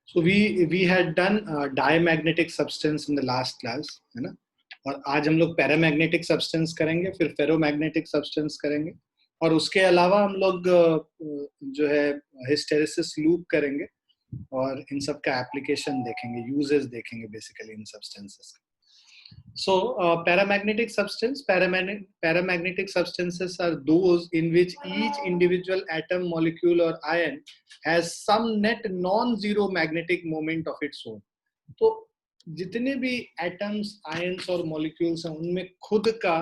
So we had done diamagnetic substance in the last class, है ना? और आज हम लोग पैरामैग्नेटिक सब्सटेंस करेंगे, फिर फेरोमैग्नेटिक सब्सटेंस करेंगे, और उसके अलावा हम लोग जो है हिस्टेरेसिस लूप करेंगे और इन सब का एप्लीकेशन देखेंगे, यूजेस देखेंगे बेसिकली इन सब्सटेंसेस का. So, paramagnetic substances are those in which each individual atom, molecule, or ion has some net non-zero magnetic moment of its own. तो जितने भी एटम्स, आयंस और मॉलिक्यूल्स हैं उनमें खुद का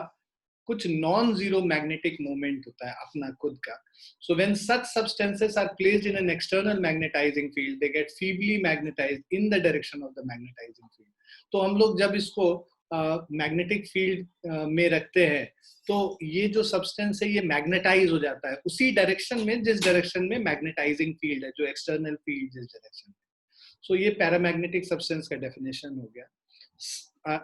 कुछ नॉन जीरो मैग्नेटिक मोमेंट होता है, अपना खुद का. So when such substances are placed in an external magnetising field, they get feebly magnetised in the direction of the magnetising field. तो हम लोग जब इसको मैग्नेटिक फील्ड में रखते हैं तो ये जो सब्सटेंस है ये मैग्नेटाइज हो जाता है उसी डायरेक्शन में जिस डायरेक्शन में मैग्नेटाइजिंग फील्ड है, जो एक्सटर्नल फील्ड जिस डायरेक्शन में. सो ये पैरामैग्नेटिक सब्सटेंस का डेफिनेशन हो गया.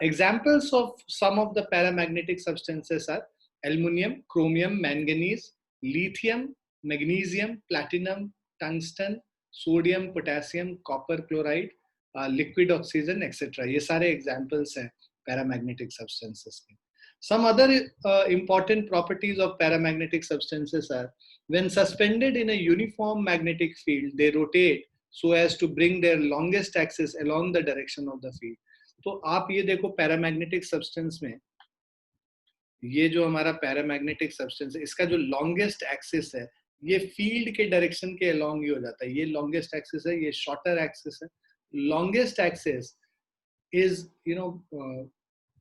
Examples of some of the paramagnetic substances are aluminum, chromium, manganese, lithium, magnesium, platinum, tungsten, sodium, potassium, copper chloride, liquid oxygen, etc. ये सारे examples हैं paramagnetic substances के. Some other important properties of paramagnetic substances are when suspended in a uniform magnetic field, they rotate so as to bring their longest axis along the direction of the field. तो आप ये देखो paramagnetic substance में ये जो हमारा paramagnetic substance है इसका जो लॉन्गेस्ट एक्सिस है ये फील्ड के डायरेक्शन के अलोंग ही हो जाता है. ये लॉन्गेस्ट एक्सिस है, ये शॉर्टर एक्सिस है. Longest axis is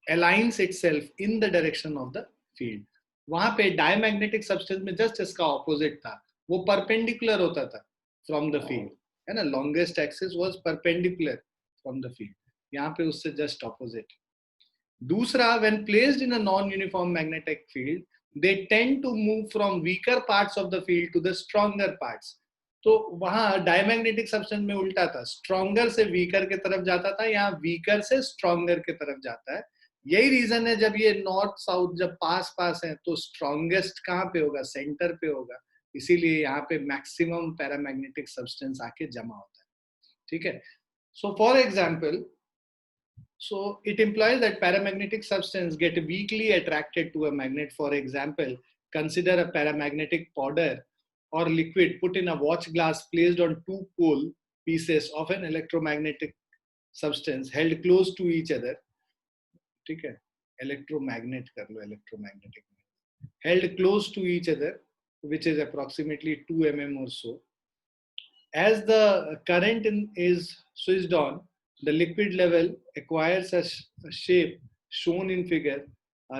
aligns itself in the direction of the field. वहां पे डायमैग्नेटिक सब्सटेंस में जस्ट इसका ऑपोजिट था, वो परपेंडिकुलर होता था फ्रॉम द फील्ड, है ना. Longest axis was perpendicular from the field, यहाँ पे उससे जस्ट ऑपोजिट. दूसरा, when placed in a non-uniform magnetic field, they tend to move from weaker parts of the field to the stronger parts. तो वहां diamagnetic substance में उल्टा था, stronger से वीकर के तरफ जाता था, यहाँ वीकर से स्ट्रॉन्गर के तरफ जाता है. यही रीजन है जब ये नॉर्थ साउथ जब पास पास है तो स्ट्रॉन्गेस्ट कहाँ पे होगा, सेंटर पे होगा. इसीलिए यहाँ पे मैक्सिमम पैरामैग्नेटिक सब्सटेंस आके जमा होता है. ठीक है. So for example, so it implies that paramagnetic substance get weakly attracted to a magnet. For example, consider a paramagnetic powder or liquid put in a watch glass placed on two pole pieces of an electromagnetic substance held close to each other. ठीक है, electromagnet कर लो, electromagnetic held close to each other, which is approximately 2 mm or so. As the current is switched on, the liquid level acquires a shape shown in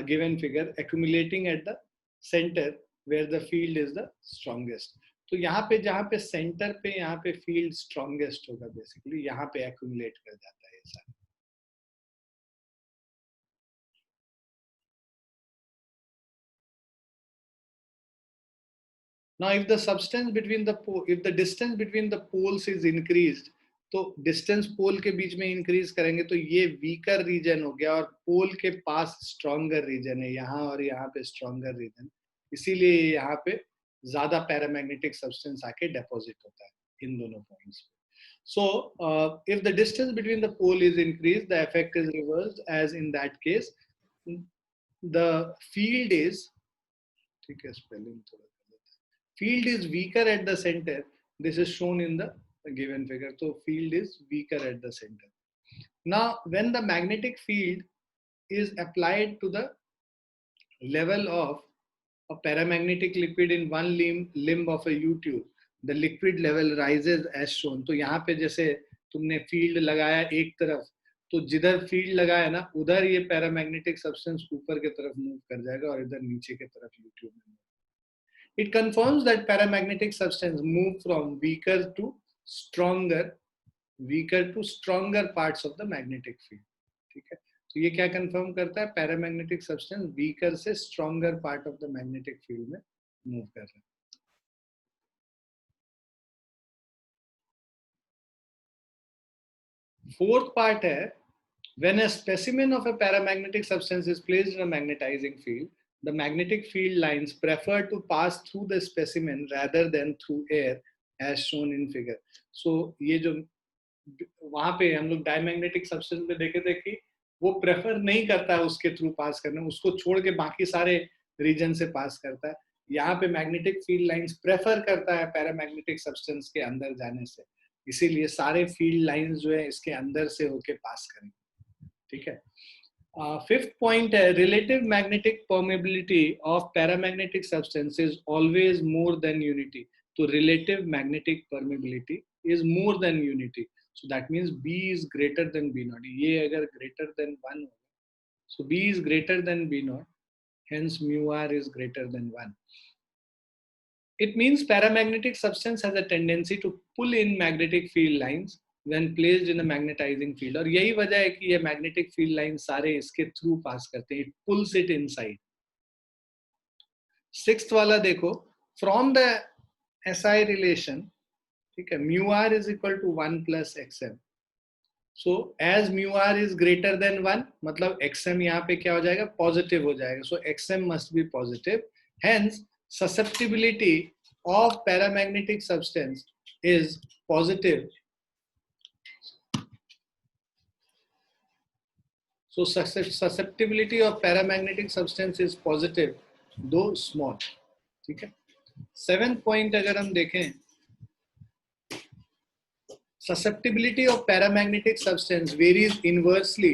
given figure, accumulating at the center where the field is the strongest. तो यहाँ पे जहाँ पे centre पे यहाँ पे field strongest होगा, basically यहाँ पे एक्यूमुलेट कर जाता है ये सारा. Now, if the distance between the poles is increased, तो डिस्टेंस पोल के बीच में इंक्रीज करेंगे तो ये वीकर रीजन हो गया और पोल के पास स्ट्रॉन्गर रीजन है, यहाँ और यहाँ पे स्ट्रॉन्गर रीजन. इसीलिए यहाँ पे ज्यादा पैरामैग्नेटिक सब्सटेंस आके डेपोजिट होता है इन दोनों पॉइंट्स पे. So, if the distance between the pole is increased, the effect is reversed, as in that case, the field is, ठीक है, spelling थोड़ा, field is weaker at the center. This is shown in the given figure. So field is weaker at the center. Now, when the magnetic field is applied to the level of a paramagnetic liquid in one limb of a U-tube, the liquid level rises as shown. तो यहाँ पे जैसे तुमने field लगाया एक तरफ, तो जिधर फील्ड लगाया ना उधर ये पैरामैग्नेटिक सब्सटेंस ऊपर की तरफ मूव कर जाएगा और इधर नीचे की तरफ U-tube में. It confirms that paramagnetic substance move from weaker to stronger parts of the magnetic field. ठीक है, तो ये क्या कंफर्म करता है, पैरामैग्नेटिक सब्सटेंस वीकर से stronger part of the magnetic field में मूव कर रहा है. फोर्थ पार्ट है, when a specimen of a paramagnetic substance is placed in a magnetizing field, the magnetic field lines prefer to pass through the specimen rather than through air, as shown in figure. So ये जो वहां पे हम लोग diamagnetic substance में देखे थे कि वो प्रेफर नहीं करता है उसके थ्रू पास करना, उसको छोड़ के बाकी सारे रीजन से पास करता है। यहाँ पे मैग्नेटिक फील्ड लाइंस प्रेफर करता है पैरामैग्नेटिक सब्सटेंस के अंदर जाने से, इसीलिए सारे फील्ड लाइंस जो है इसके अंदर से होके पास करेंगे। ठीक है। फिफ्थ पॉइंट है, relative magnetic permeability of paramagnetic substance is always more than unity. तो relative magnetic permeability is more than unity, so that means B is greater than B naught. ये अगर greater than 1 होगा, so B is greater than B naught, hence mu r is greater than 1. It means paramagnetic substance has a tendency to pull in magnetic field lines when placed in a magnetizing field. और यही वजह है कि ये magnetic field lines सारे इसके through pass करते हैं, it pulls it inside. Sixth वाला देखो, from the SI relation, ठीक है, mu r is equal to 1 plus xm. So as mu r is greater than 1, मतलब xm यहाँ पे क्या हो जाएगा, पॉजिटिव हो जाएगा, so xm must be positive, hence susceptibility of paramagnetic substance is positive. So susceptibility of paramagnetic substance is positive though small. ठीक है। सेवेंथ पॉइंट अगर हम देखें, susceptibility of paramagnetic substance varies inversely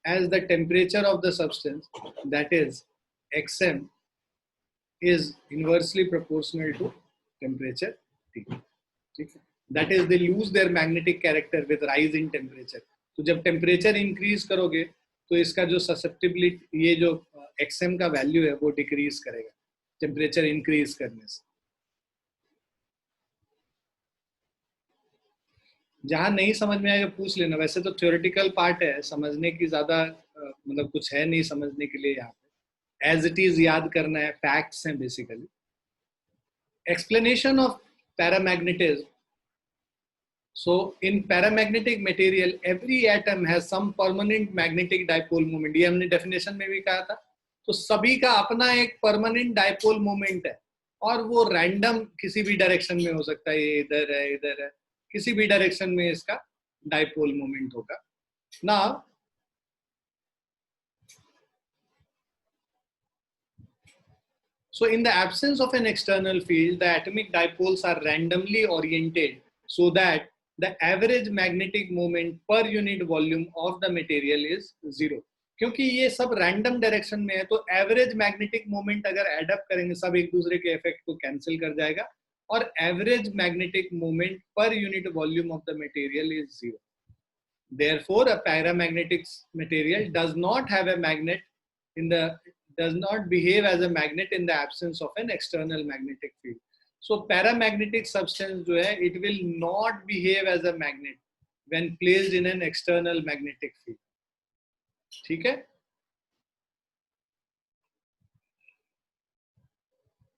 as the temperature of the substance, that is xm, is inversely proportional to temperature T. That is, they lose their magnetic character with rise in temperature. तो जब temperature increase करोगे तो इसका जो susceptibility, ये जो xm का value है वो डिक्रीज करेगा टेम्परेचर इंक्रीज करने से। जहां नहीं समझ में आएगा पूछ लेना, वैसे तो थ्योरेटिकल पार्ट है, समझने की ज्यादा मतलब कुछ है नहीं समझने के लिए, यहाँ पे एज इट इज याद करना है, फैक्ट्स हैं basically. Explanation of paramagnetism. So in paramagnetic material, every atom has some permanent magnetic dipole moment. ये हमने डेफिनेशन में भी कहा था। तो सभी का अपना एक परमानेंट डाइपोल मोमेंट है, और वो रैंडम किसी भी डायरेक्शन में हो सकता है, ये इधर है इधर है, किसी भी डायरेक्शन में इसका डाइपोल मोमेंट होगा ना। So in the absence of an external field, the atomic dipoles are randomly oriented so that the average magnetic moment per unit volume of the material is 0. क्योंकि ये सब रैंडम डायरेक्शन में है, तो average magnetic moment अगर add up करेंगे सब एक दूसरे के इफेक्ट को कैंसिल कर जाएगा, और average magnetic moment per unit volume of the material is 0. Therefore, a paramagnetic material does not have a magnet in the does not behave as a magnet in the absence of an external magnetic field. So paramagnetic substance जो है, it will not behave as a magnet when placed in an external magnetic field. ठीक है?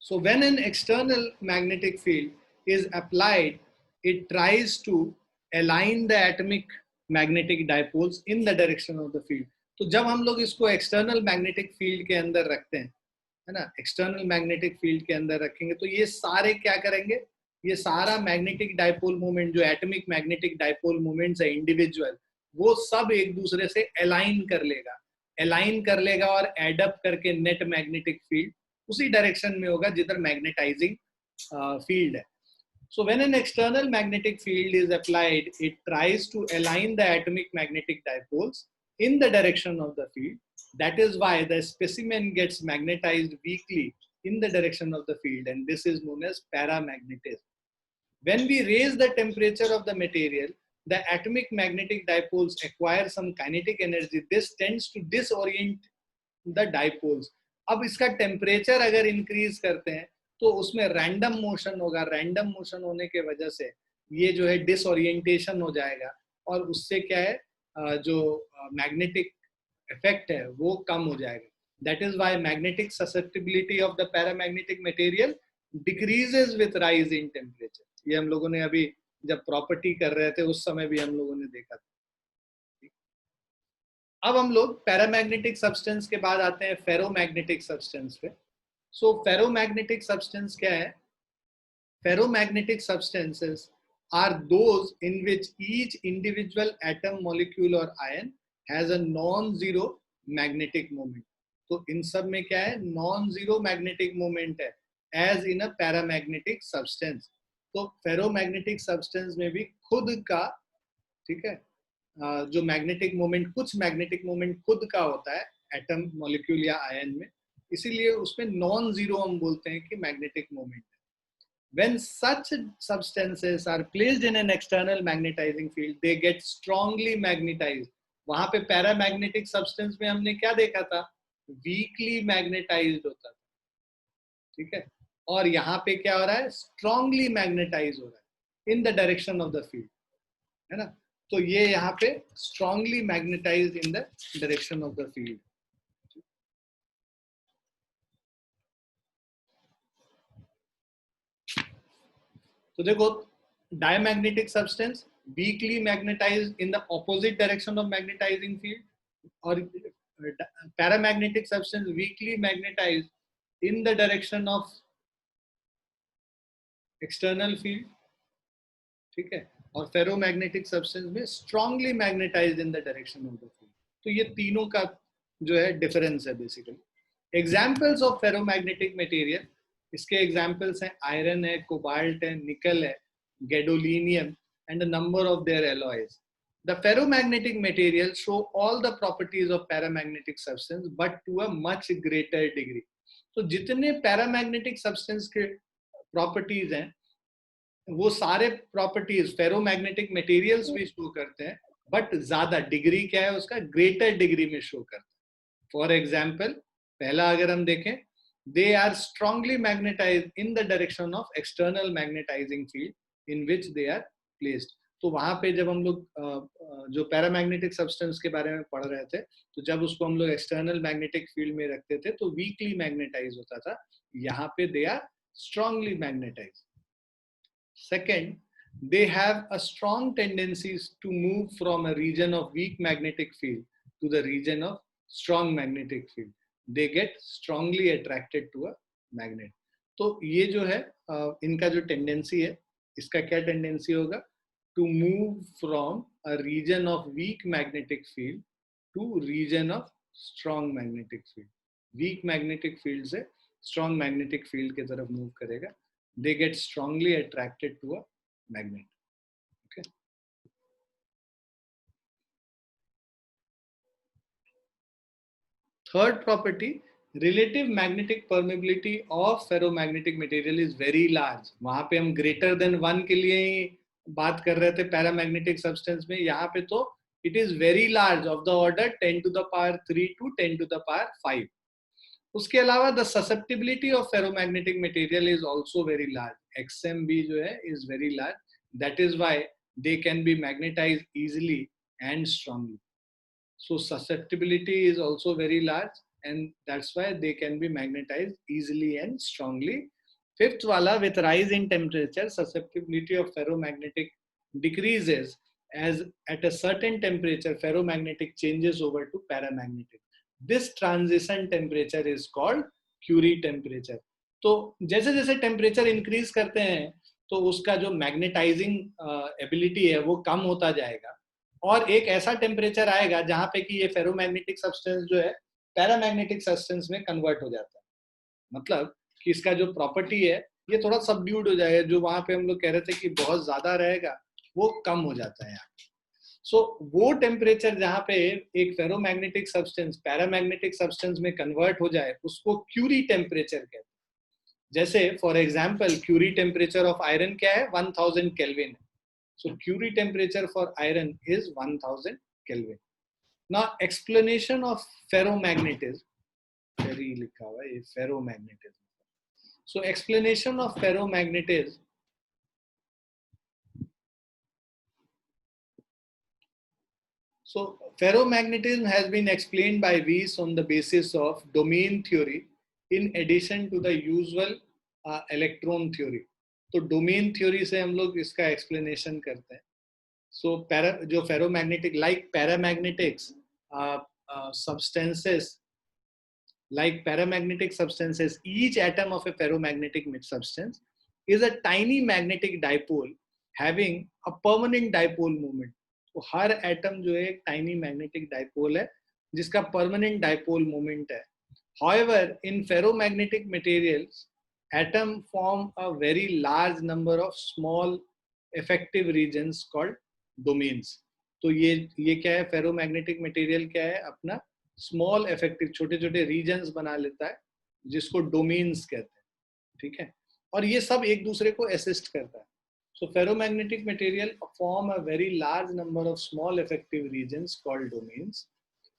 So when an external magnetic field is applied, it tries to align the atomic magnetic dipoles in the direction of the field. तो जब हम लोग इसको external magnetic field के अंदर रखते हैं, है ना, एक्सटर्नल मैग्नेटिक फील्ड के अंदर रखेंगे, तो ये सारे क्या करेंगे, ये सारा मैग्नेटिक डाइपोल मोमेंट, जो एटॉमिक मैग्नेटिक डाइपोल मोमेंट्स है इंडिविजुअल, वो सब एक दूसरे से अलाइन कर लेगा और एडअप करके नेट मैग्नेटिक फील्ड उसी डायरेक्शन में होगा जिधर मैग्नेटाइजिंग फील्ड है. So when an external magnetic field is applied, it tries to align the atomic magnetic dipoles in the direction of the field. That is why the specimen gets magnetized weakly in the direction of the field, and this is known as paramagnetism. When we raise the temperature of the material, the atomic magnetic dipoles acquire some kinetic energy. This tends to disorient the dipoles. अब इसका temperature अगर increase करते हैं तो उसमें random motion होगा, random motion होने के वजह से ये जो है डिसओरिएंटेशन हो जाएगा, और उससे क्या है जो मैग्नेटिक इफेक्ट है वो कम हो जाएगा. That is why magnetic susceptibility of the paramagnetic material decreases with rise in temperature. ये हम लोगों ने अभी जब प्रॉपर्टी कर रहे थे उस समय भी हम लोगों ने देखा था. अब हम लोग पैरामैग्नेटिक सब्सटेंस के बाद आते हैं फेरोमैग्नेटिक सब्सटेंस पे. सो फेरोमैग्नेटिक सब्सटेंस क्या है? Ferromagnetic substances are those in which each individual atom, molecule or ion has a non-zero magnetic moment. तो इन सब में क्या है, नॉन जीरो मैग्नेटिक मोमेंट है, as in a paramagnetic substance. तो फेरोमैग्नेटिक सब्सटेंस में भी खुद का, ठीक है, जो मैग्नेटिक मोमेंट, कुछ मैग्नेटिक मोमेंट खुद का होता है एटम, मॉलिक्यूल या आयन में, इसीलिए उसमें नॉन जीरो हम बोलते हैं कि मैग्नेटिक मोमेंट है. When such substances are placed in an external magnetizing field, they get strongly magnetized. वहां पे पैरामैग्नेटिक सब्सटेंस में हमने क्या देखा था, वीकली मैग्नेटाइज्ड होता था, ठीक है, और यहाँ पे क्या हो रहा है, स्ट्रांगली मैग्नेटाइज हो रहा है इन the direction of the field, है ना. तो ये यहाँ पे strongly magnetised in the direction of the field. तो देखो, diamagnetic substance weakly magnetized in the opposite direction of magnetizing field, or paramagnetic substance weakly magnetized in the direction of external field, ठीक है, और फेरोमैग्नेटिक सब्सटेंस में strongly magnetised in the direction of the field. तो ये तीनों का जो है डिफरेंस है basically. Examples of ferromagnetic material, इसके एग्जांपल्स हैं आयरन है, कोबाल्ट है, निकल है, gadolinium and a number of their alloys. The ferromagnetic materials show all the properties of paramagnetic substance but to a much greater degree. तो जितने paramagnetic substance के properties हैं वो सारे प्रॉपर्टीज फेरोमैग्नेटिक मटेरियल्स भी शो करते हैं, बट ज्यादा डिग्री क्या है उसका, ग्रेटर डिग्री में शो करते हैं. फॉर एग्जाम्पल, पहला अगर हम देखें, they are strongly magnetised in the direction of external magnetising field in which they are placed. तो वहां पे जब हम लोग जो पैरामैग्नेटिक सब्सटेंस के बारे में पढ़ रहे थे, तो जब उसको हम लोग एक्सटर्नल मैग्नेटिक फील्ड में रखते थे तो वीकली मैग्नेटाइज होता था, यहाँ पे they are strongly magnetise. Second, they have a strong tendencies to move from a region of weak magnetic field to the region of strong magnetic field. They get strongly attracted to a magnet. तो ये जो है इनका जो tendency है, इसका क्या tendency होगा, to move from a region of weak magnetic field to region of strong magnetic field. Weak magnetic field से strong magnetic field की तरफ move करेगा. They get strongly attracted to a magnet. Okay. Third property, relative magnetic permeability of ferromagnetic material is very large. वहां पे हम greater than 1 के लिए ही बात कर रहे थे पैरामैग्नेटिक सब्सटेंस में, यहाँ पे तो it is very large, of the order 10 to the power 3 to 10 to the power 5. उसके अलावा the susceptibility of ferromagnetic material is also very large. XMB जो है is very large. That is why they can be magnetised easily and strongly. So susceptibility is also very large and that's why they can be magnetised easily and strongly. Fifth wala, with rise in temperature, susceptibility of ferromagnetic decreases as at a certain temperature ferromagnetic changes over to paramagnetic. This transition temperature is called Curie temperature. तो जैसे जैसे temperature increase करते हैं तो उसका जो magnetising ability है वो कम होता जाएगा, और एक ऐसा टेम्परेचर आएगा जहां पे कि ये फेरोमैग्नेटिक सब्सटेंस जो है पैरामैग्नेटिक सब्सटेंस में कन्वर्ट हो जाता है. मतलब कि इसका जो प्रॉपर्टी है ये थोड़ा सबड्यूड हो जाएगा, जो वहां पे हम लोग कह रहे थे कि बहुत ज्यादा रहेगा वो कम हो जाता है यहाँ. सो वो टेम्परेचर जहां पे एक फेरोमैग्नेटिक सब्सटेंस पैरामैग्नेटिक सब्सटेंस में कन्वर्ट हो जाए उसको क्यूरी टेम्परेचर कहते हैं. जैसे for example Curie temperature of iron क्या है, 1000 kelvin. So Curie temperature for iron is 1000 kelvin. Now explanation of ferromagnetism, ferri लिखा हुआ है, ये ferromagnetism. So explanation of ferromagnetism. So ferromagnetism has been explained by Weiss on the basis of domain theory in addition to the usual electron theory. तो domain theory से हम लोग इसका explanation करते हैं. So जो ferromagnetic like paramagnetic substances, like paramagnetic substances, each atom of a ferromagnetic substance is a tiny magnetic dipole having a permanent dipole moment. तो हर atom जो है एक टाइनी मैग्नेटिक डाइपोल है जिसका परमानेंट डाइपोल मोमेंट है. However, in ferromagnetic materials, atom form a very large number of small effective regions called domains. तो ये क्या है, फेरोमैग्नेटिक मटेरियल क्या है, अपना स्मॉल इफेक्टिव छोटे छोटे रीजन्स बना लेता है जिसको डोमेन्स कहते हैं. ठीक है, और ये सब एक दूसरे को असिस्ट करता है. So ferromagnetic material form a very large number of small effective regions called domains.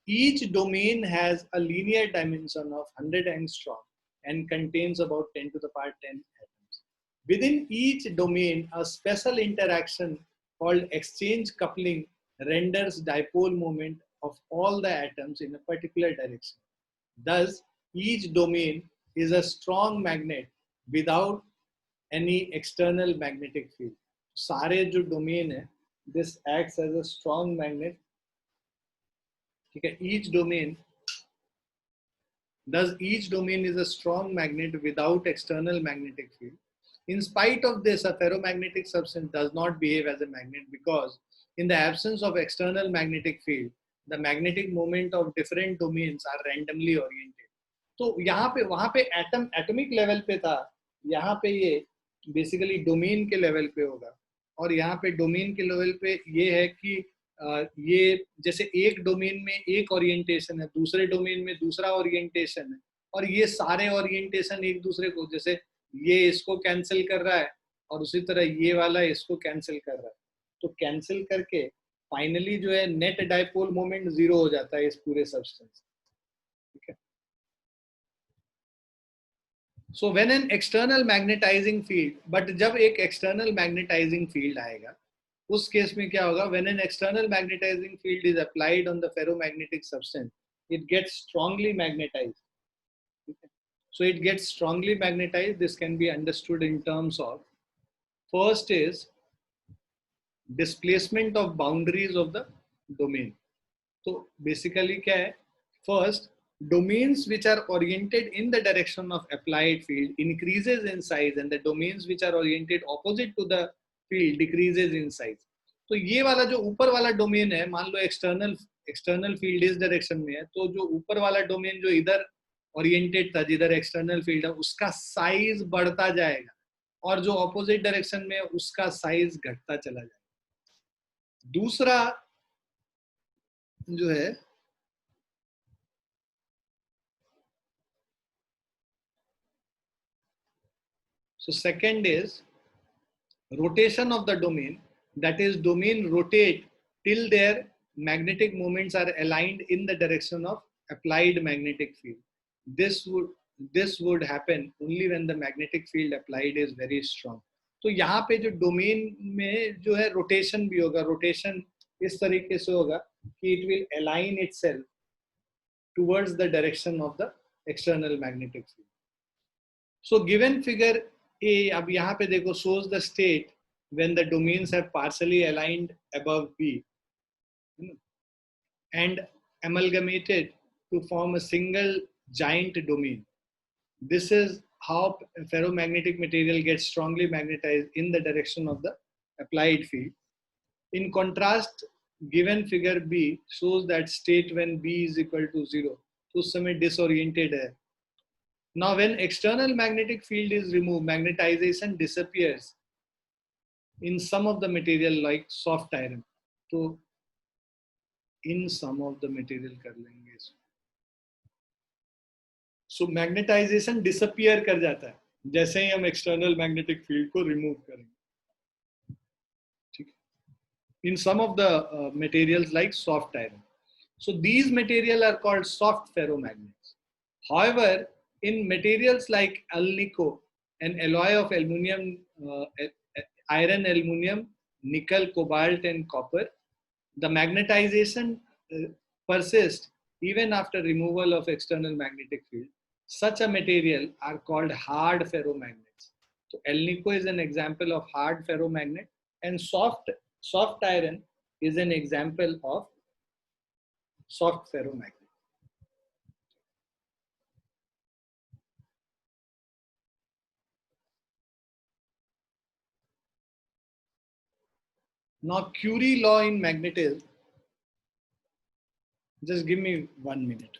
Each domain has a linear dimension of 100 angstrom and contains about 10 to the power 10 atoms. Within each domain, a special interaction called exchange coupling renders dipole moment of all the atoms in a particular direction. Thus, each domain is a strong magnet without any external magnetic field. सारे जो domain है, this acts as a strong magnet. ठीक है, each domain is a strong magnet without external magnetic field. In spite of this, a ferromagnetic substance does not behave as a magnet because in the absence of external magnetic field, the magnetic moment of different domains are randomly oriented. तो यहाँ पे वहाँ पे atomic level पे था, यहाँ पे ये बेसिकली डोमेन के लेवल पे होगा. और यहाँ पे डोमेन के लेवल पे ये है कि ये जैसे एक डोमेन में एक ओरिएंटेशन है, दूसरे डोमेन में दूसरा ओरिएंटेशन है, और ये सारे ओरिएंटेशन एक दूसरे को, जैसे ये इसको कैंसिल कर रहा है और उसी तरह ये वाला इसको कैंसिल कर रहा है. तो कैंसिल करके फाइनली जो है नेट डाइपोल मोमेंट 0 हो जाता है इस पूरे सब्सटेंस. ठीक है. So when an external magnetizing field, but जब एक external magnetizing field आएगा, उस केस में क्या होगा, when an external magnetizing field is applied on the ferromagnetic substance, it gets strongly magnetized. So it gets strongly magnetized. This can be understood in terms of, first is displacement of boundaries of the domain. So basically क्या है, first domains which are oriented in the direction of applied field increases in size and the domains which are oriented opposite to the field decreases in size. तो ये वाला जो ऊपर वाला domain है, मान लो एक्सटर्नल फील्ड इस डायरेक्शन में है, तो जो ऊपर वाला डोमेन जो इधर ओरिएंटेड था जिधर एक्सटर्नल फील्ड है, उसका साइज बढ़ता जाएगा, और जो ऑपोजिट डायरेक्शन में है उसका साइज घटता चला जाएगा. दूसरा जो है, so second is rotation of the domain, that is domain rotate till their magnetic moments are aligned in the direction of applied magnetic field. This would happen only when the magnetic field applied is very strong. तो यहाँ पे जो domain में जो है rotation भी होगा, rotation इस तरीके से होगा कि it will align itself towards the direction of the external magnetic field. So given figure A, अब यहाँ पे देखो, shows the state when the domains have partially aligned above B and amalgamated to form a single giant domain. This is how ferromagnetic material gets strongly magnetized in the direction of the applied field. In contrast, given figure B shows that state when B is equal to 0, तो उस समय disoriented है. Now, when external magnetic field is removed, magnetization disappears in some of the material like soft iron. तो in some of the material कर लेंगे इसको. So magnetization disappear कर जाता है जैसे ही हम external magnetic field को remove करेंगे. ठीक है. In some of the materials like soft iron. So these material are called soft ferromagnets. However, in materials like alnico, an alloy of aluminum, iron, aluminum, nickel, cobalt, and copper, the magnetization persists even after removal of external magnetic field. Such a material are called hard ferromagnets. So alnico is an example of hard ferromagnet, and soft iron is an example of soft ferromagnet. Now Curie law in magnetism, just give me 1 minute.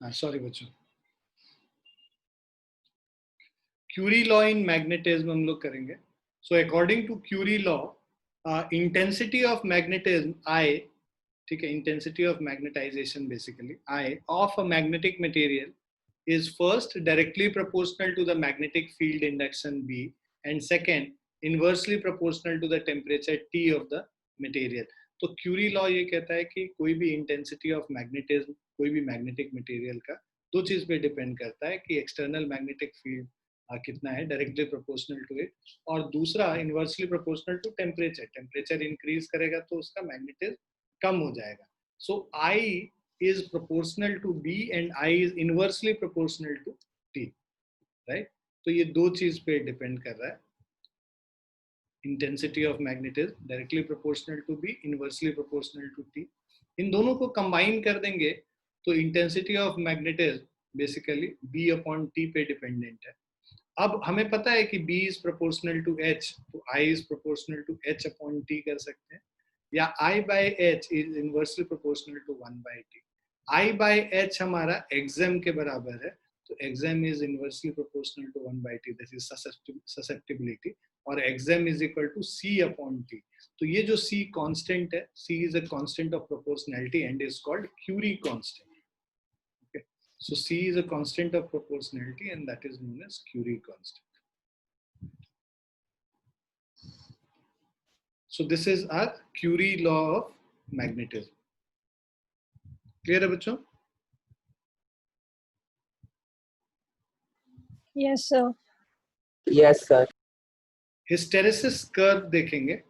Sorry बच्चों, Curie law in magnetism हम लोग करेंगे. So according to Curie law, intensity of magnetism I, ठीक है, intensity of magnetization basically I of a magnetic material is first directly proportional to the magnetic field induction B, and second inversely proportional to the temperature T of the material. तो Curie law ये कहता है कि कोई भी intensity of magnetism कोई भी magnetic material का दो चीज पे डिपेंड करता है कि एक्सटर्नल मैग्नेटिक फील्ड कितना है, डायरेक्टली प्रोपोर्शनल टू इट, और दूसरा inversely proportional to temperature. Temperature increase करेगा तो उसका मैग्नेटिज्म कम हो जाएगा. सो आई is proportional to B and I is inversely proportional to T, right? तो ये दो चीज पे डिपेंड कर रहा है. Intensity of magnetism directly proportional to B, inversely proportional to T. इन दोनों को कंबाइन कर देंगे तो intensity of magnetism basically B upon T पे डिपेंडेंट है. अब हमें पता है कि B is proportional to H, तो I is proportional to H upon T कर सकते हैं, या I by H is inversely proportional to 1 by T. I by H हमारा एक्सएम के बराबर है, तो XM is inversely proportional to 1 by T, that is susceptibility, और XM is equal to C upon T. तो ये जो C कांस्टेंट है, C is a constant of proportionality and is called Curie constant. Okay, so C is a constant of proportionality and that is known as Curie constant. So this is our Curie law of magnetism. Clear है बच्चों? Yes, sir. Yes, sir. Hysteresis curve देखेंगे.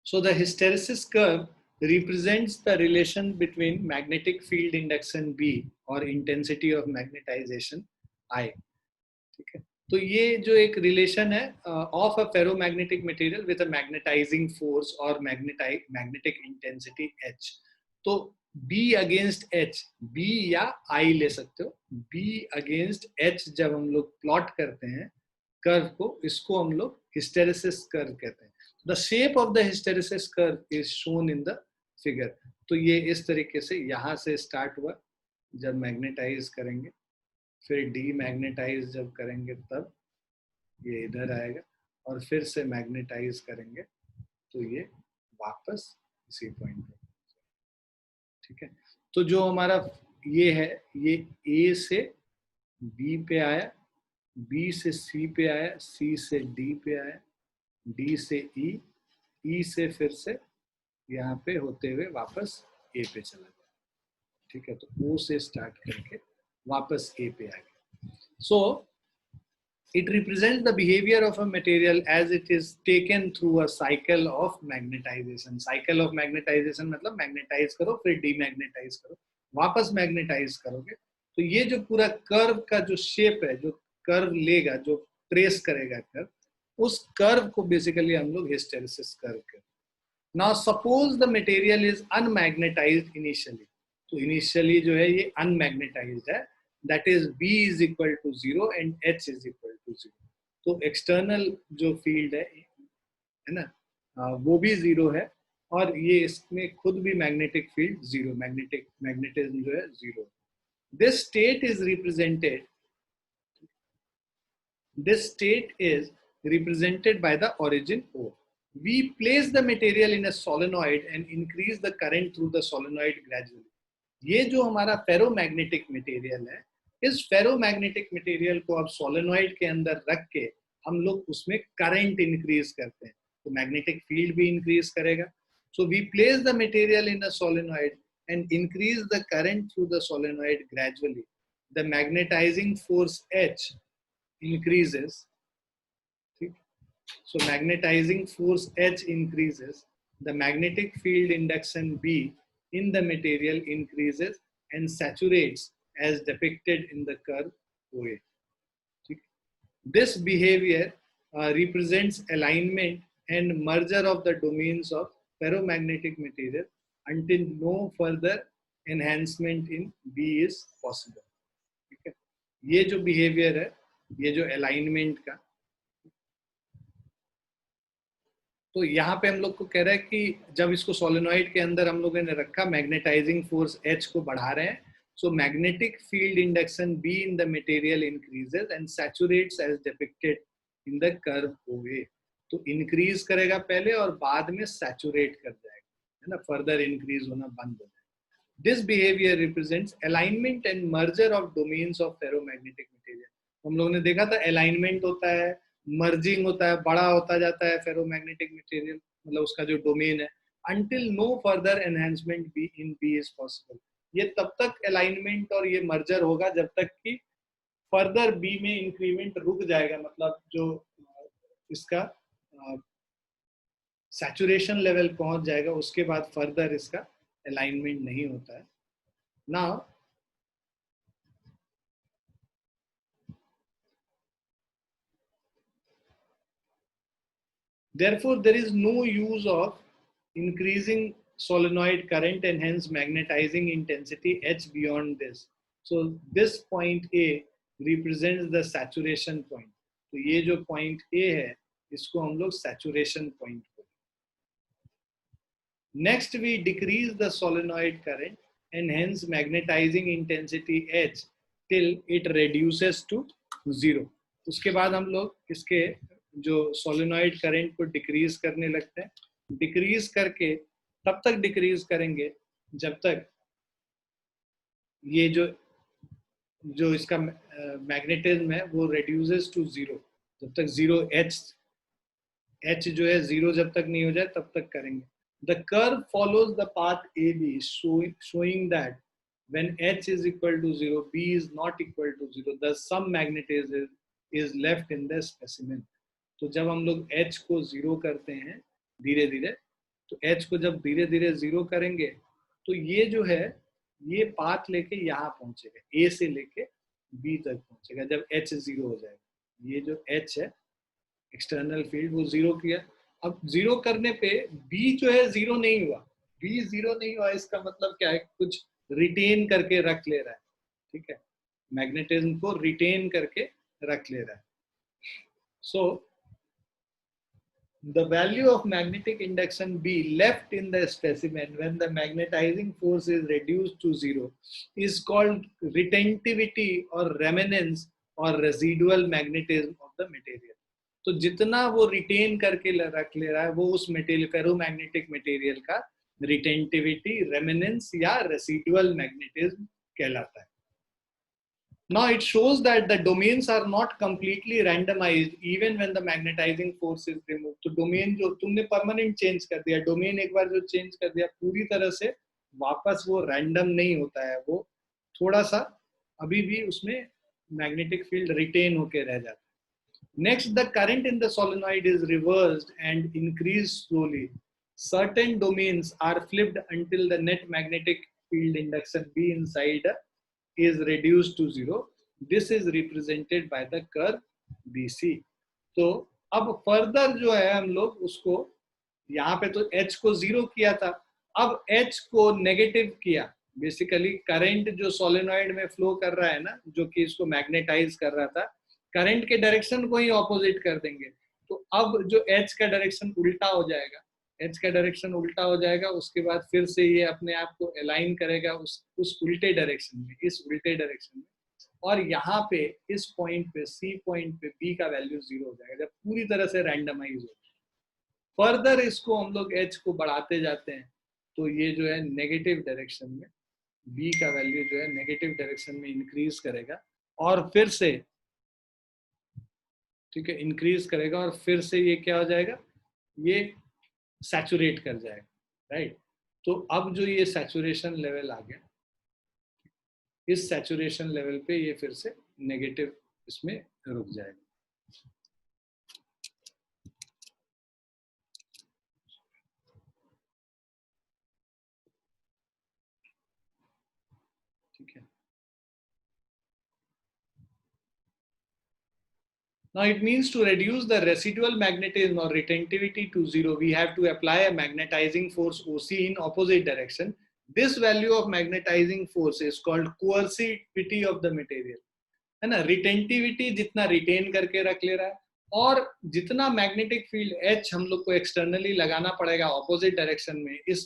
So the hysteresis curve represents the relation between magnetic field induction B or intensity of magnetization I. ठीक है, तो ये जो एक relation है of a ferromagnetic material with a magnetising force और magnetic intensity H. तो B अगेंस्ट H, B या I ले सकते हो. B अगेंस्ट H जब हम लोग प्लॉट करते हैं कर्व को, इसको हम लोग हिस्टेरेसिस कर्व कहते हैं. The shape of the hysteresis curve is shown in the figure. तो ये इस तरीके से यहाँ से स्टार्ट हुआ जब मैग्नेटाइज करेंगे, फिर डीमैग्नेटाइज जब करेंगे तब, ये इधर आएगा और फिर से मैग्नेटाइज करेंगे तो ये वापस इसी पॉइंट पे, ठीक है। तो जो हमारा ये है, ये ए से बी पे आया, बी से सी पे आया, सी से डी पे आया, डी से ई, ई से फिर से यहाँ पे होते हुए वापस ए पे चला गया, ठीक है। तो ओ से स्टार्ट करके वापस ए पे आ गया। सो it represents the behavior of a material as it is taken through a cycle of magnetization. Cycle of magnetization मतलब मैग्नेटाइज करो फिर डीमैग्नेटाइज करो, वापस मैग्नेटाइज करोगे, तो ये जो पूरा कर्व का जो शेप है, जो कर्व लेगा, जो ट्रेस करेगा कर्व, उस कर्व को बेसिकली हम लोग हिस्टेरेसिस कर्व कहते हैं। Now suppose the material is unmagnetized initially, तो इनिशियली जो है ये अनमैग्नेटाइज्ड है, that is B is equal to 0 and H is equal to 0. तो एक्सटर्नल जो फील्ड है ना, वो भी 0 है और ये इसमें खुद भी मैग्नेटिक फील्ड 0, मैग्नेटिज्म जो है 0। This state is represented by the origin O. We place the material in a solenoid and increase the current through the solenoid gradually. ये जो हमारा फेरोमैग्नेटिक मटेरियल है, इस फेरोमैग्नेटिक मटेरियल को अब सोलेनॉइड के अंदर रख के हम लोग उसमें करंट इंक्रीज करते हैं, तो मैग्नेटिक फील्ड भी इंक्रीज करेगा। So we place the material in a solenoid and increase the current through the solenoid gradually, the magnetising force H increases, ठीक, so magnetizing force H increases, the magnetic field induction B in the material increases and saturates as depicted in the curve OA. This behavior represents alignment and merger of the domains of ferromagnetic material until no further enhancement in B is possible. ठीक है, ये जो behavior है, ये जो alignment का, तो यहाँ पे हम लोग को कह रहा है कि जब इसको सोलेनॉइड के अंदर हम लोगों ने रखा, मैग्नेटाइजिंग फोर्स H को बढ़ा रहे हैं, so magnetic field induction B in the material increases and saturates as depicted in the curve OA। तो इंक्रीज करेगा पहले और बाद में सैचुरेट कर जाएगा, है ना, फर्दर इंक्रीज होना बंद हो जाएगा। This behaviour represents alignment and merger of domains of ferromagnetic material. हम लोगों ने देखा था अलाइनमेंट होता है, मर्जिंग होता है, बड़ा होता जाता है फेरोमैग्नेटिक मटेरियल, मतलब उसका जो डोमेन है, until no further enhancement B in B is possible। ये तब तक अलाइनमेंट और ये मर्जर होगा जब तक कि फर्दर बी में इंक्रीमेंट रुक जाएगा, मतलब जो इसका सैचुरेशन लेवल पहुंच जाएगा, उसके बाद फर्दर इसका अलाइनमेंट नहीं होता है। Now therefore there is no use of increasing solenoid current and hence magnetizing intensity H beyond this. So this point A represents the saturation point. तो ये जो point A है, इसको हम लोग saturation point बोलते हैं। Next we decrease the solenoid current and hence magnetizing intensity H till it reduces to 0. उसके बाद हम लोग इसके जो सोलेनॉइड करंट को डिक्रीज करने लगते हैं, डिक्रीज करके तब तक डिक्रीज करेंगे जब तक ये जो इसका मैग्नेटिज्म है वो रेड्यूसेस टू 0, जब तक 0 H जो है 0 जब तक नहीं हो जाए तब तक करेंगे। The curve follows the path AB showing that when H is equal to 0, B is not equal to 0, thus some magnetism is left in the specimen। तो जब हम लोग H को 0 करते हैं धीरे धीरे, तो H को जब धीरे धीरे 0 करेंगे तो ये जो है ये पाथ लेके यहाँ पहुंचेगा, A से लेके B तक पहुंचेगा जब H 0 हो जाएगा। ये जो H है एक्सटर्नल फील्ड वो 0 किया, अब 0 करने पे B जो है 0 नहीं हुआ, B 0 नहीं हुआ, इसका मतलब क्या है, कुछ रिटेन करके रख ले रहा है, ठीक है, मैग्नेटिज्म को रिटेन करके रख ले रहा है। सो the value of magnetic induction B left in the specimen when the magnetizing force is reduced to 0 is called retentivity or remanence or residual magnetism of the material। तो जितना वो रिटेन करके रख ले रहा है वो उस मटेरियल, फेरोमैग्नेटिक मटेरियल का रिटेंटिविटी, रेमिनेंस या रेसिडुअल मैग्नेटिज्म कहलाता है. Now it shows that the domains are not completely randomized even when the magnetizing force is removed. तो डोमेन जो तुमने परमानेंट चेंज कर दिया, डोमेन एक बार जो चेंज कर दिया पूरी तरह से वापस वो रैंडम नहीं होता है, वो थोड़ा सा अभी भी उसमें मैग्नेटिक फील्ड रिटेन होके रह जाता है. Next, the current in the solenoid is reversed and increased slowly. Certain domains are flipped until the net magnetic field induction B inside is reduced to zero. This is represented by the curve BC. तो अब further जो है हम लोग उसको यहाँ पे तो H को जीरो किया था, अब H को नेगेटिव किया. बेसिकली करंट जो सोलेनॉइड में फ्लो कर रहा है ना, जो कि इसको मैग्नेटाइज कर रहा था, करंट के डायरेक्शन को ही ऑपोजिट कर देंगे. तो अब जो H का डायरेक्शन उल्टा हो जाएगा, H का डायरेक्शन उल्टा हो जाएगा, उसके बाद फिर से ये अपने आप को अलाइन करेगा उस उल्टे डायरेक्शन में, इस उल्टे डायरेक्शन में. और यहाँ पे इस पॉइंट पे, C पॉइंट पे B का वैल्यू जीरो हो जाएगा जब पूरी तरह से रैंडमाइज हो. फर्दर इसको हम लोग H को बढ़ाते जाते हैं तो ये जो है नेगेटिव डायरेक्शन में B का वैल्यू जो है नेगेटिव डायरेक्शन में इंक्रीज करेगा और फिर से, ठीक है, इंक्रीज करेगा और फिर से ये क्या हो जाएगा, ये सैचुरेट कर जाएगा. राइट. तो अब जो ये सैचुरेशन लेवल आ गया, इस सैचुरेशन लेवल पे ये फिर से नेगेटिव इसमें रुक जाएगा. ठीक है. Now it means to reduce the residual magnetism or retentivity to zero, we have to apply a magnetizing force OC in opposite direction. This value of magnetizing force is called coercivity of the material. है ना, retentivity जितना retain करके रख ले रहा है और जितना मैग्नेटिक फील्ड H हम लोग को एक्सटर्नली लगाना पड़ेगा ऑपोजिट डायरेक्शन में इस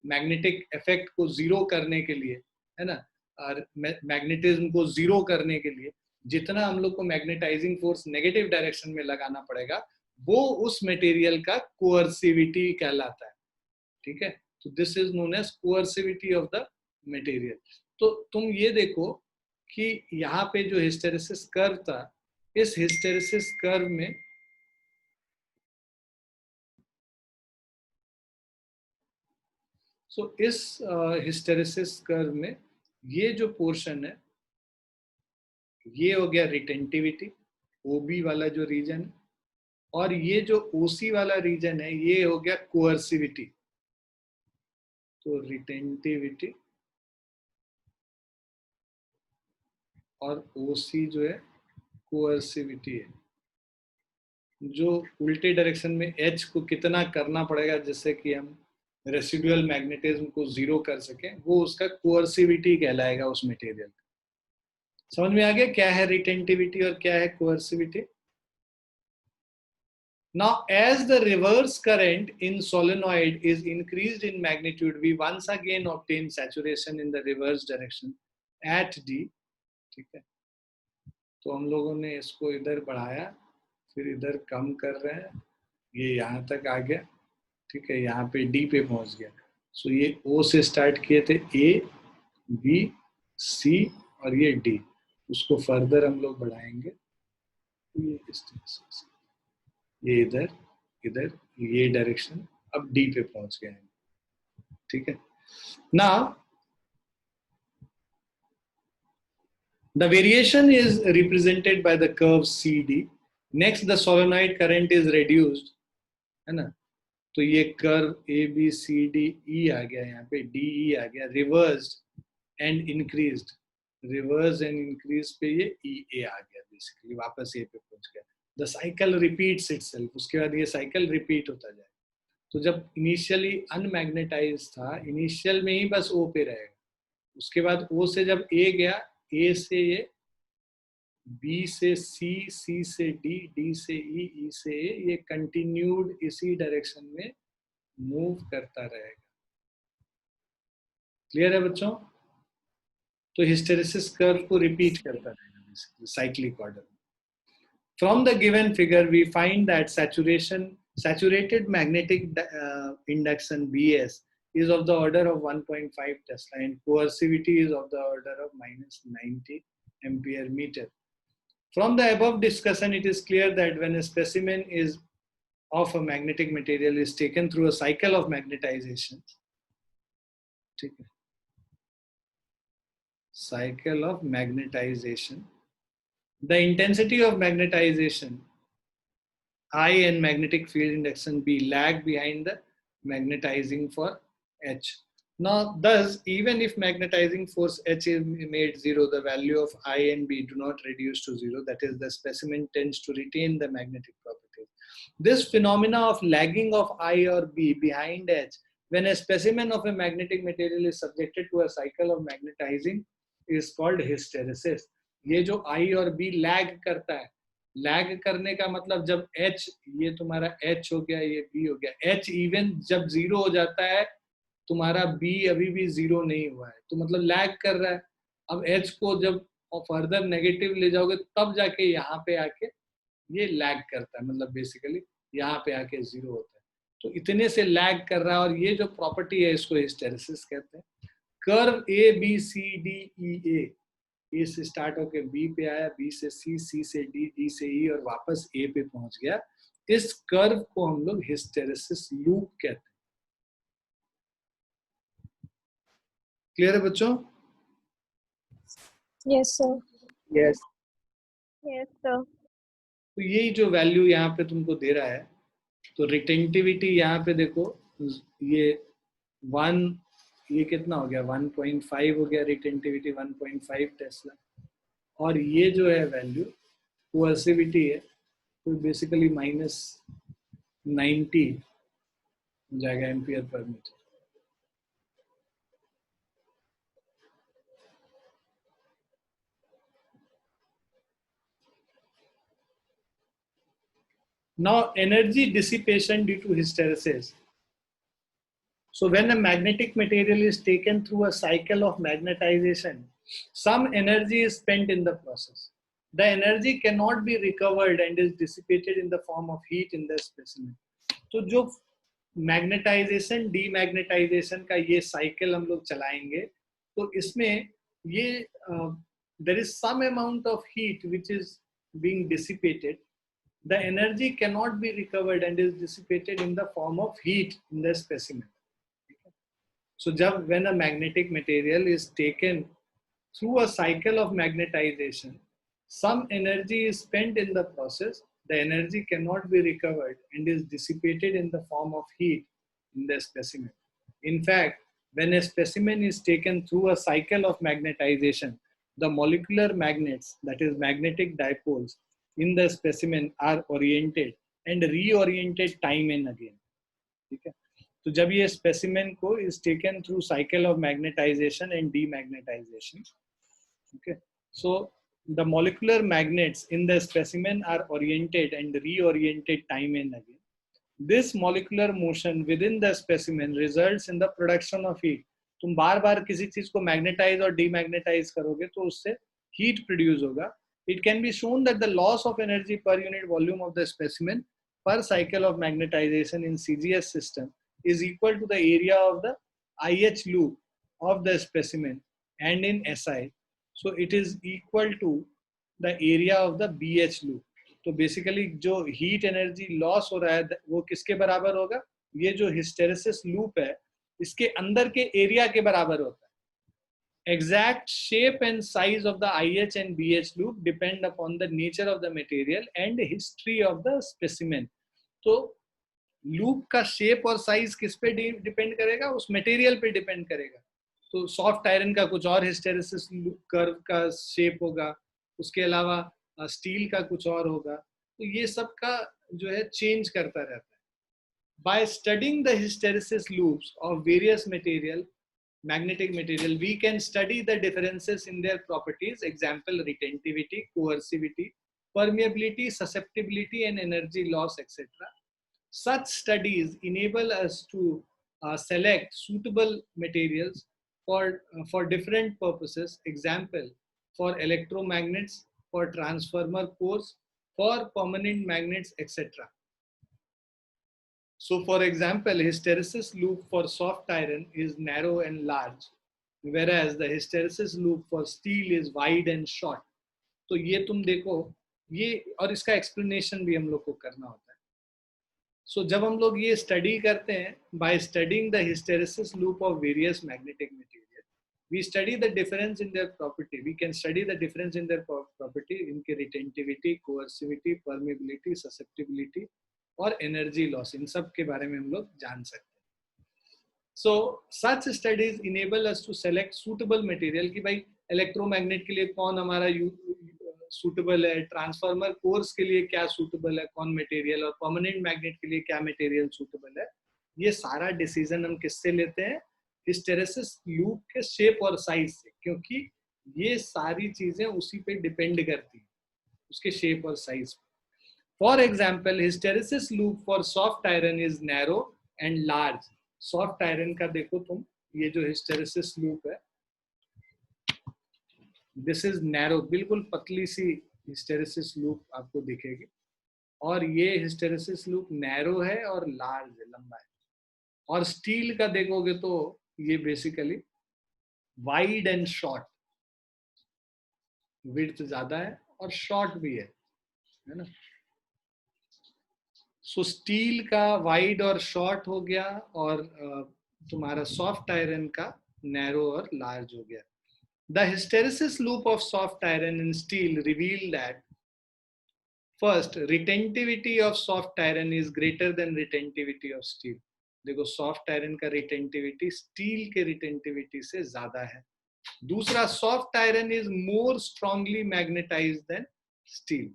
मैग्नेटिक इफेक्ट को जीरो करने के लिए, है ना, और मैग्नेटिज्म को जीरो करने के लिए जितना हम लोग को मैग्नेटाइजिंग फोर्स नेगेटिव डायरेक्शन में लगाना पड़ेगा वो उस मटेरियल का कोअर्सिविटी कहलाता है. ठीक है. तो this is known as coercivity of the material. तो तुम ये देखो कि यहाँ पे जो हिस्टेरेसिस कर्व था, इस हिस्टेरेसिस कर्व में इस हिस्टेरेसिस कर्व में ये जो पोर्शन है ये हो गया रिटेंटिविटी, ओबी वाला जो रीजन है, और ये जो ओसी वाला रीजन है ये हो गया कोअर्सिविटी. तो रिटेंटिविटी और ओसी जो है कोअर्सिविटी है. जो उल्टे डायरेक्शन में H को कितना करना पड़ेगा जिससे कि हम रेसिडुअल मैग्नेटिज्म को जीरो कर सकें, वो उसका कोअर्सिविटी कहलाएगा उस मटेरियल का. समझ में आ गया क्या है रिटेंटिविटी और क्या है कोअर्सिविटी? Now, as the reverse current in solenoid is increased in magnitude, we once again obtain saturation in the reverse direction at D. ठीक है. तो हम लोगों ने इसको इधर बढ़ाया, फिर इधर कम कर रहे हैं, ये यहाँ तक आ गया. ठीक है. यहाँ पे D पे पहुंच गया. सो ये O से स्टार्ट किए थे, A, B, C और ये D. उसको फर्दर हम लोग बढ़ाएंगे. ये इस तरह से, ये इधर, इधर, ये डायरेक्शन, अब D पे पहुंच गए हैं. ठीक है. Now the variation is represented by the curve CD. Next the solenoid current is reduced, है ना. तो ये कर्व ABCDE आ गया, यहाँ पे DE आ गया, reversed and increased, reverse and increase पे ये EA आ गया, बेसिकली वापस ये पे पहुंच गया. The cycle repeats itself. उसके बाद ये साइकिल रिपीट होता जाए. तो जब इनिशियली अनमैग्नेटाइज था, इनिशियल में ही बस O पे रहेगा, उसके बाद O से जब A गया, A से ये, B से C, C से D, D से E, E से A, ये कंटिन्यूड इसी डायरेक्शन में मूव करता रहेगा. क्लियर है बच्चों? तो हिस्टेरेसिस कर्व को रिपीट करता रहेगा बेसिकली साइक्लिक ऑर्डर में. From the given figure, we find that saturated magnetic induction BS is of the order of 1.5 Tesla and coercivity is of the order of minus 90 ampere meter. From the above discussion, it is clear that when a specimen is of a magnetic material is taken through a cycle of magnetization, the intensity of magnetization I and magnetic field induction B lag behind the magnetizing for H. Now, thus, even if magnetizing force H is made zero, the value of I and B do not reduce to zero. That is, the specimen tends to retain the magnetic properties. This phenomena of lagging of I or B behind H, when a specimen of a magnetic material is subjected to a cycle of magnetizing, is called hysteresis. ये जो I और B lag करता है, lag करने का मतलब जब H, ये तुम्हारा H हो गया, ये B हो गया, H इवन जब जीरो हो जाता है, तुम्हारा B अभी भी जीरो नहीं हुआ है, तो मतलब लैग कर रहा है. अब H को जब फर्दर नेगेटिव ले जाओगे तब जाके यहाँ पे आके ये लैग करता है, मतलब बेसिकली यहाँ पे आके जीरो होता है. तो इतने से लैग कर रहा है और ये जो प्रॉपर्टी है इसको हिस्टेरेसिस कहते हैं. कर्व ABCDEA ए से स्टार्ट होके बी पे आया, बी से सी, सी से डी, डी से ई और वापस ए पे पहुंच गया. इस कर्व को हम लोग हिस्टेरेसिस लूप कहते हैं. क्लियर है बच्चों? Yes sir. Yes. Yes sir. तो यही जो वैल्यू यहाँ पे तुमको दे रहा है, तो रिटेंटिविटी यहाँ पे देखो, ये 1, ये कितना हो गया, 1.5 हो गया रिटेंटिविटी, 1.5 टेस्ला. और ये जो है वैल्यू कोअर्सिविटी है, तो बेसिकली माइनस 90 हो जाएगा ampere per metre. Now, energy dissipation due to hysteresis. So when a magnetic material is taken through a cycle of magnetization, some energy is spent in the process. The energy cannot be recovered and is dissipated in the form of heat in the specimen. तो जो magnetisation demagnetisation का ये cycle हम लोग चलाएंगे, तो इसमें ये there is some amount of heat which is being dissipated. The energy cannot be recovered and is dissipated in the form of heat in the specimen. So when a magnetic material is taken through a cycle of magnetization, some energy is spent in the process. The energy cannot be recovered and is dissipated in the form of heat in the specimen. In fact, when a specimen is taken through a cycle of magnetization, the molecular magnets, that is magnetic dipoles, in the specimen are oriented and reoriented time and again. ठीक है? तो जब ये specimen को is taken through cycle of magnetization and demagnetization, okay, so the molecular magnets in the specimen are oriented and reoriented time and again. This molecular motion within the specimen results in the production of heat. तुम बार बार किसी चीज को magnetise और demagnetise करोगे तो उससे heat produce होगा. It can be shown that the loss of energy per unit volume of the specimen per cycle of magnetization in CGS system is equal to the area of the IH loop of the specimen, and in SI, so it is equal to the area of the BH loop. तो basically जो heat energy loss हो रहा है वो किसके बराबर होगा? ये जो हिस्टेरेसिस लूप है इसके अंदर के एरिया के बराबर होता है. Exact shape and size of the IH and BH loop depend upon the nature of the material and history of the specimen. तो लूप का शेप और साइज किस पे डिपेंड करेगा? उस मटेरियल पे डिपेंड करेगा. तो सॉफ्ट आयरन का कुछ और हिस्टेरेसिस कर्व का शेप होगा, उसके अलावा स्टील का कुछ और होगा. तो ये सब का जो है चेंज करता रहता है. By studying the hysteresis loops of various magnetic material, we can study the differences in their properties. Example, retentivity, coercivity, permeability, susceptibility, and energy loss, etc. Such studies enable us to select suitable materials for different purposes. Example, for electromagnets, for transformer cores, for permanent magnets, etc. So for example, hysteresis loop for soft iron is narrow and large, whereas the hysteresis loop for steel is wide and short. तो ये तुम देखो, ये और इसका explanation भी हम लोग को करना होता है. So जब हम लोग ये स्टडी करते हैं, by studying the hysteresis loop of various magnetic material, we study the difference in their property. We can study the difference in their property, इनके retentivity, coercivity, permeability, susceptibility और energy loss. इन सब के बारे में हम लोग जान सकते हैं. So such studies enable us to select suitable material कि भाई इलेक्ट्रोमैग्नेट के लिए कौन हमारा सूटेबल है, ट्रांसफार्मर कोर्स के लिए क्या सूटेबल है, कौन मटेरियल, और परमानेंट मैग्नेट के लिए क्या मटेरियल सूटेबल है. ये सारा डिसीजन हम किससे लेते हैं? हिस्टेरेसिस लूप के शेप और साइज से, क्योंकि ये सारी चीजें उसी पे डिपेंड करती हैं, उसके शेप और साइज पे. For example, hysteresis loop for soft iron is narrow and large. Soft iron का देखो तुम, ये जो हिस्टेरेसिस लूप है, दिस इज नैरो, बिल्कुल पतली सी हिस्टेरेसिस लूप आपको दिखेगी, और ये हिस्टेरेसिस लूप नैरो है और लार्ज है, लंबा है. और स्टील का देखोगे तो ये basically wide and short, width ज्यादा है और शॉर्ट भी है ना. सो स्टील का वाइड और शॉर्ट हो गया, और तुम्हारा सॉफ्ट आयरन का नैरो और लार्ज हो गया. The hysteresis loop of soft iron and steel reveal that first, retentivity of soft iron is greater than retentivity of steel. देखो soft iron का retentivity steel के retentivity से ज्यादा है. दूसरा, soft iron is more strongly magnetized than steel.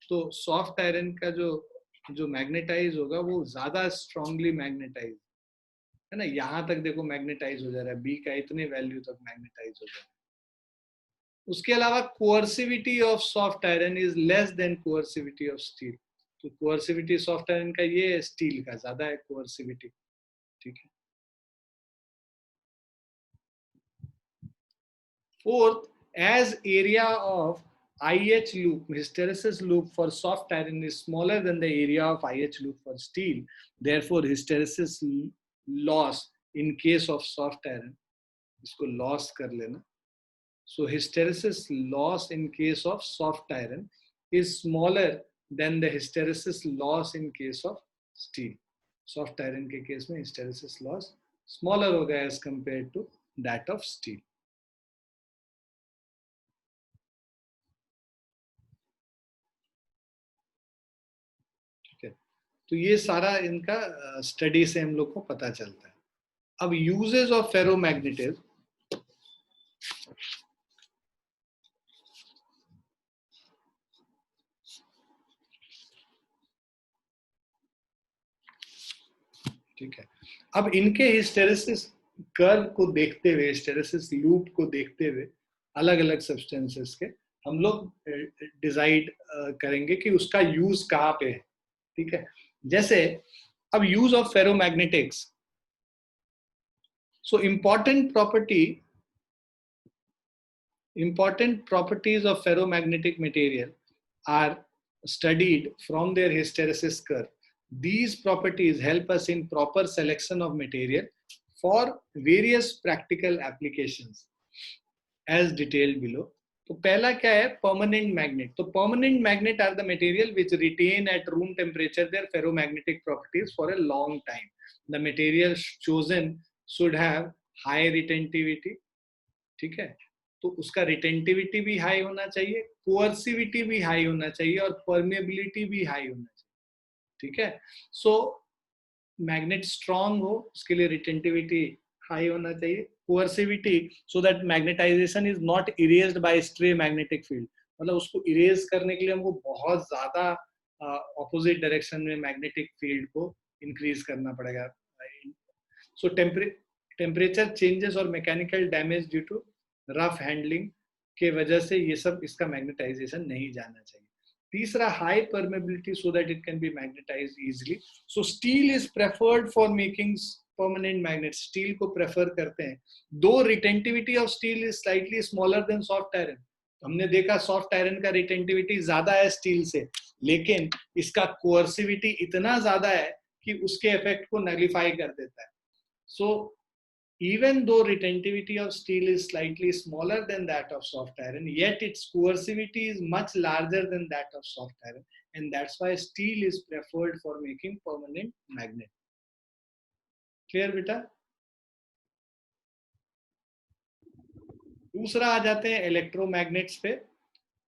तो soft iron का जो magnetize होगा वो ज्यादा strongly magnetized है ना. यहाँ तक देखो magnetize हो जा रहा है, B का इतने वैल्यू तक magnetize हो जा रहा है. उसके अलावा coercivity of soft iron is less than coercivity of steel. तो कोअर्सिविटी सॉफ्ट आयरन का ये है, स्टील का ज्यादा है कोअर्सिविटी. ठीक है. Fourth, as area of IH loop, hysteresis loop for soft iron is smaller than the area of IH loop for steel. Therefore, hysteresis loss in case of soft iron, इसको loss कर लेना. So hysteresis loss in case of soft iron is smaller than the hysteresis loss in case of steel. Soft iron के case में hysteresis loss smaller होगा as compared to that of steel. ठीक है. तो ये सारा इनका स्टडी से हम लोग को पता चलता है. अब यूजेस ऑफ फेरोमैग्नेटिज्म. ठीक है. अब इनके हिस्टेरेसिस कर्व को देखते हुए, हिस्टेरेसिस लूप को देखते हुए, अलग अलग सब्सटेंसेस के हम लोग डिसाइड करेंगे कि उसका यूज कहाँ पे है. ठीक है. जैसे अब use of ferromagnetics. So important properties of ferromagnetic material are studied from their hysteresis curve. These properties help us in proper selection of material for various practical applications as detailed below. तो पहला क्या है? permanent magnet. तो permanent magnet are the material which retain at room temperature their ferromagnetic properties for a long time. The material chosen should have high retentivity. ठीक है. तो उसका retentivity भी हाई होना चाहिए, कोअर्सिविटी भी हाई होना चाहिए, और परमेबिलिटी भी हाई होना चाहिए. ठीक है. सो मैग्नेट स्ट्रॉन्ग हो, उसके लिए रिटेंटिविटी हाई होना चाहिए, coercivity so that magnetization is not erased by stray magnetic field. मतलब उसको इरेज करने के लिए हमको बहुत ज्यादा ऑपोजिट डायरेक्शन में मैग्नेटिक फील्ड को इंक्रीज करना पड़ेगा. सो टेम्परेचर चेंजेस और mechanical damage due to rough handling के वजह से ये सब, इसका मैग्नेटाइजेशन नहीं जाना चाहिए. तीसरा, high permeability so that it can be magnetised easily. So steel is preferred for making permanent magnet. Steel को प्रेफर करते हैं. दो retentivity of steel is slightly smaller than soft iron. हमने देखा सॉफ्ट आयरन का रिटेंटिविटी ज्यादा है steel से, लेकिन इसका कोअर्सिविटी इतना ज्यादा है कि उसके इफेक्ट को नलिफाई कर देता है. सो even though retentivity of steel is slightly smaller than that of soft iron, yet its coercivity is much larger than that of soft iron, and that's why steel is preferred for making permanent magnet. Clear beta? दूसरा आ जाते हैं electromagnets पे.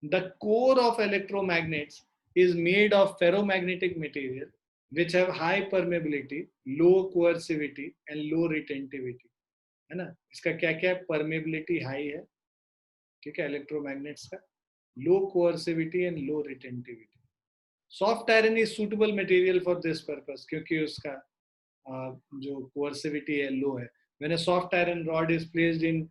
The core of electromagnets is made of ferromagnetic material which have high permeability, low coercivity and low retentivity. है ना. इसका क्या क्या permeability high है, ठीक है, इलेक्ट्रोमैग्नेट्स का, low coercivity and low retentivity. Soft iron is suitable material for this purpose क्योंकि उसका जो कोअर्सिविटी है लो है. When a soft iron rod is placed in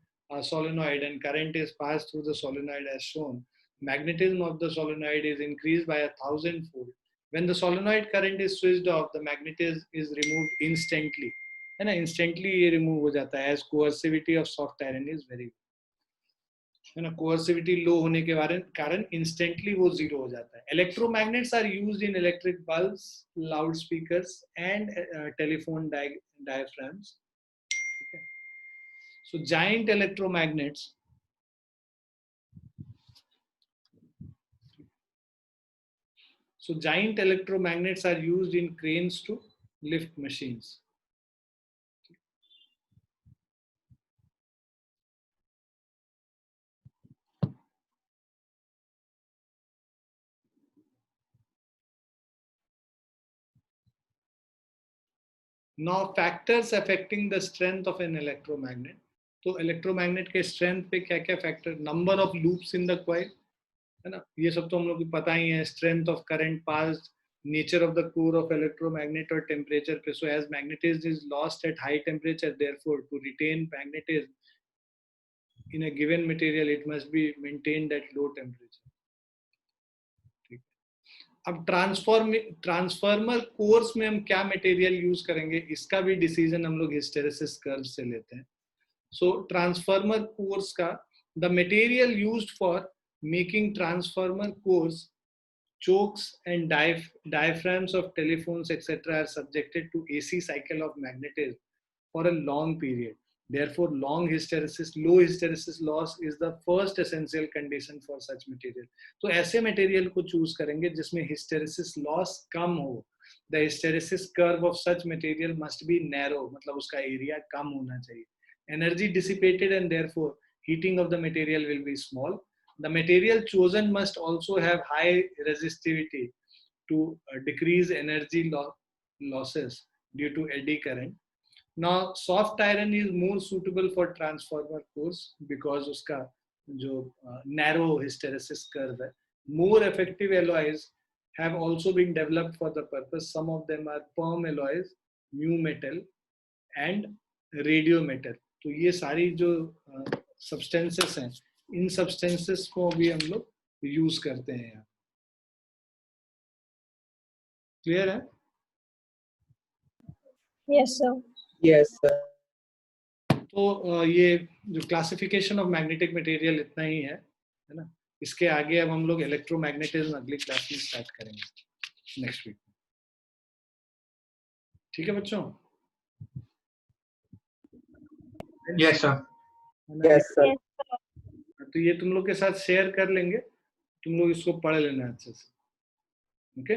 solenoid and current is passed through the solenoid as shown, magnetism of the solenoid is increased by 1000-fold. When the solenoid current is switched off, the magnetism is removed instantly. है ना, instantly ये remove हो जाता है as coercivity of soft iron is very, है ना, कोअर्सिविटी लो होने के कारण इंस्टेंटली वो जीरो हो जाता है. Electromagnets are used in electric bulbs, loud speakers and telephone diaphragms. So giant electromagnets, so giant electromagnets are used in cranes to lift machines. Now factors affecting the strength of an electromagnet. तो electromagnet के strength पे क्या क्या factor, number of loops in the coil, है ना, ये सब तो हम लोग को पता ही है. Strength of current passed, nature of the core of electromagnet और टेम्परेचर पे. So as magnetism is lost at high temperature, therefore to retain magnetism in a given material it must be maintained at low temperature. अब transformer course में हम क्या material use करेंगे, इसका भी decision हम लोग हिस्टेरेसिस कर्व से लेते हैं. सो ट्रांसफार्मर कोर्स का, the material used for making transformer course, chokes and diaphragms of telephones etc. are subjected to AC cycle of magnetism for a long period. Therefore, low hysteresis loss is the first essential condition for such material. तो ऐसे material को choose करेंगे जिसमें hysteresis loss कम हो. The hysteresis curve of such material must be narrow, मतलब उसका area कम होना चाहिए. Energy dissipated and therefore heating of the material will be small. The material chosen must also have high resistivity to decrease energy losses due to eddy current. Now, soft iron is more suitable for transformer cores because उसका जो narrow hysteresis curve है. More effective alloys have also been developed for the purpose. Some of them are perm alloys, mu metal, and radio metal. तो ये सारी जो substances हैं, इन substances को भी हम लोग यूज करते हैं यहाँ. क्लियर है? Yes, sir. Yes, sir. तो ये जो क्लासिफिकेशन ऑफ मैग्नेटिक मटेरियल इतना ही है ना. इसके आगे अब हम लोग इलेक्ट्रोमैग्नेटिज्म अगली क्लास में स्टार्ट करेंगे नेक्स्ट वीक. ठीक है बच्चों? Yes sir. Yes, sir. तो ये तुम लोग के साथ शेयर कर लेंगे, तुम लोग इसको पढ़ लेना अच्छे से. ओके.